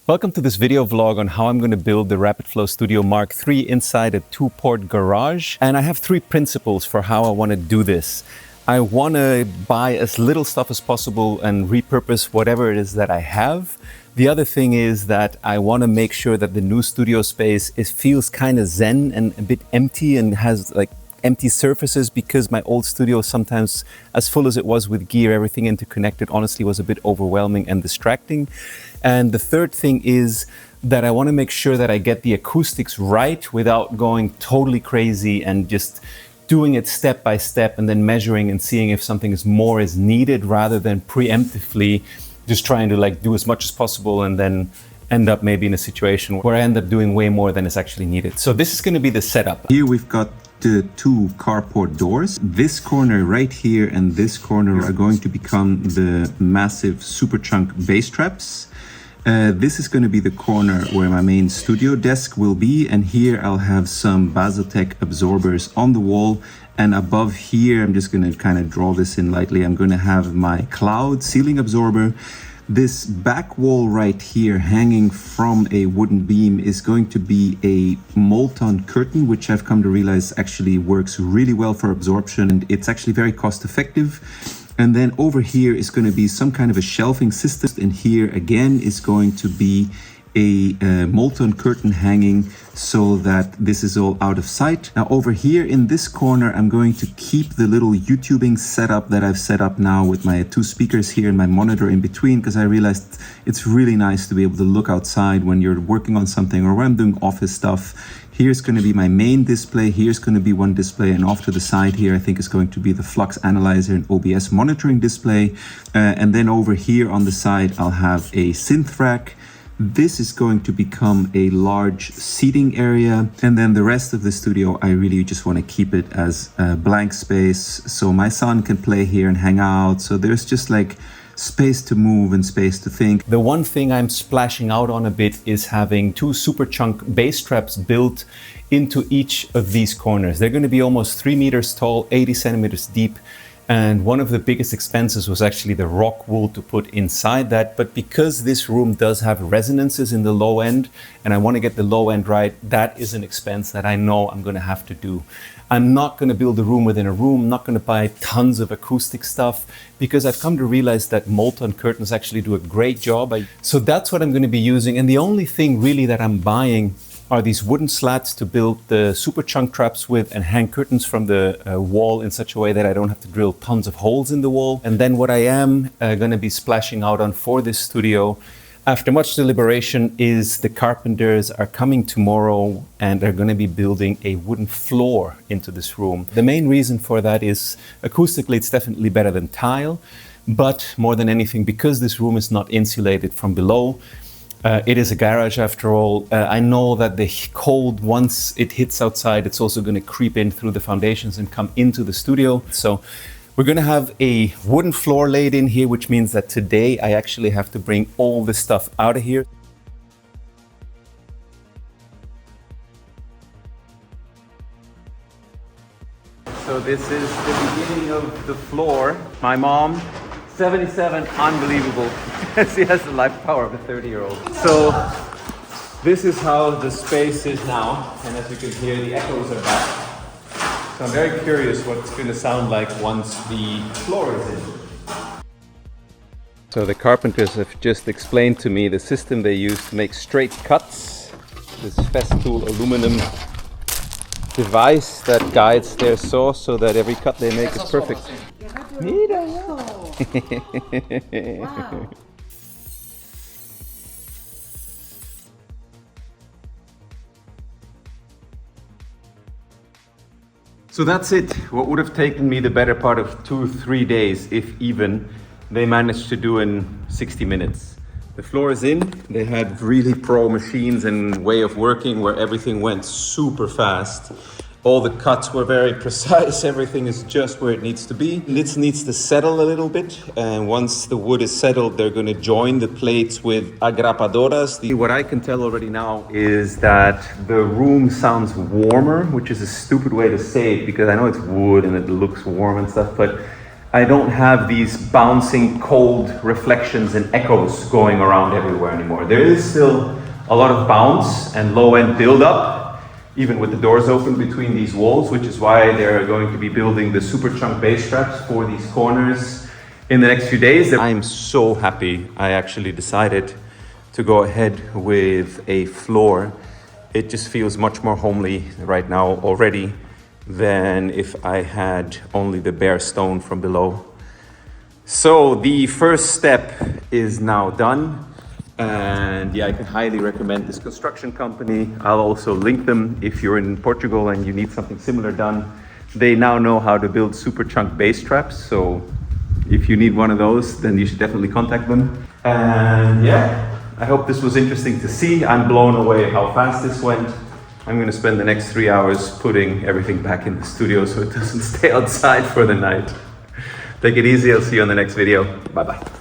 Welcome to this video vlog on how I'm going to build the Rapid Flow Studio Mark III inside a two-port garage. And I have three principles for how I want to do this. I want to buy as little stuff as possible and repurpose whatever it is that I have. The other thing is that I want to make sure that the new studio space feels kind of zen and a bit empty and has like empty surfaces, because my old studio, sometimes as full as it was with gear, everything interconnected, honestly was a bit overwhelming and distracting. And the third thing is that I want to make sure that I get the acoustics right without going totally crazy and just doing it step by step and then measuring and seeing if something is needed, rather than preemptively just trying to like do as much as possible and then end up maybe in a situation where I end up doing way more than is actually needed. So this is going to be the setup. Here we've got the two carport doors. This corner right here and this corner are going to become the massive Superchunk bass traps. This is going to be the corner where my main studio desk will be, and here I'll have some Basotec absorbers on the wall. And above here, I'm just going to kind of draw this in lightly, I'm going to have my cloud ceiling absorber. This back wall right here hanging from a wooden beam is going to be a Molton curtain, which I've come to realize actually works really well for absorption, and it's actually very cost effective. And then over here is going to be some kind of a shelving system, and here again is going to be a Molton curtain hanging so that this is all out of sight. Now over here in this corner, I'm going to keep the little YouTubing setup that I've set up now with my two speakers here and my monitor in between, because I realized it's really nice to be able to look outside when you're working on something or when I'm doing office stuff. Here's going to be my main display, here's going to be one display, and off to the side here I think is going to be the flux analyzer and OBS monitoring display. And then over here on the side I'll have a synth rack. This is going to become a large seating area, and then the rest of the studio I really just want to keep it as a blank space so my son can play here and hang out, so there's just like space to move and space to think. The one thing I'm splashing out on a bit is having two Superchunk bass traps built into each of these corners. They're going to be almost 3 meters tall, 80 centimeters deep. And one of the biggest expenses was actually the rock wool to put inside that. But because this room does have resonances in the low end, and I want to get the low end right, that is an expense that I know I'm going to have to do. I'm not going to build a room within a room, I'm not going to buy tons of acoustic stuff, because I've come to realize that Molton Curtains actually do a great job. So that's what I'm going to be using. And the only thing really that I'm buying are these wooden slats to build the Superchunk traps with and hang curtains from the wall in such a way that I don't have to drill tons of holes in the wall. And then what I am going to be splashing out on for this studio, after much deliberation, is the carpenters are coming tomorrow and are going to be building a wooden floor into this room. The main reason for that is acoustically it's definitely better than tile, but more than anything, because this room is not insulated from below, it is a garage after all. I know that the cold, once it hits outside, it's also going to creep in through the foundations and come into the studio. So we're going to have a wooden floor laid in here, which means that today I actually have to bring all this stuff out of here. So this is the beginning of the floor. My mom, 77, unbelievable. She has the life power of a 30-year-old. So this is how the space is now. And as you can hear, the echoes are back. So I'm very curious what it's going to sound like once the floor is in. So the carpenters have just explained to me the system they use to make straight cuts. This Festool aluminum device that guides their saw so that every cut they make is perfect. Wow. So that's it. What would have taken me the better part of 2-3 days, if even, they managed to do in 60 minutes. The floor is in. They had really pro machines and way of working where everything went super fast. All the cuts were very precise. Everything is just where it needs to be. This needs to settle a little bit. And once the wood is settled, they're going to join the plates with agrapadoras. What I can tell already now is that the room sounds warmer, which is a stupid way to say it because I know it's wood and it looks warm and stuff, but I don't have these bouncing cold reflections and echoes going around everywhere anymore. There is still a lot of bounce and low end buildup, even with the doors open between these walls, which is why they're going to be building the Superchunk bass straps for these corners in the next few days. I'm so happy I actually decided to go ahead with a floor. It just feels much more homely right now already than if I had only the bare stone from below. So the first step is now done. And yeah, I can highly recommend this construction company. I'll also link them if you're in Portugal and you need something similar done. They now know how to build Superchunk bass traps. So if you need one of those, then you should definitely contact them. And yeah, I hope this was interesting to see. I'm blown away how fast this went. I'm going to spend the next 3 hours putting everything back in the studio so it doesn't stay outside for the night. Take it easy. I'll see you on the next video. Bye-bye.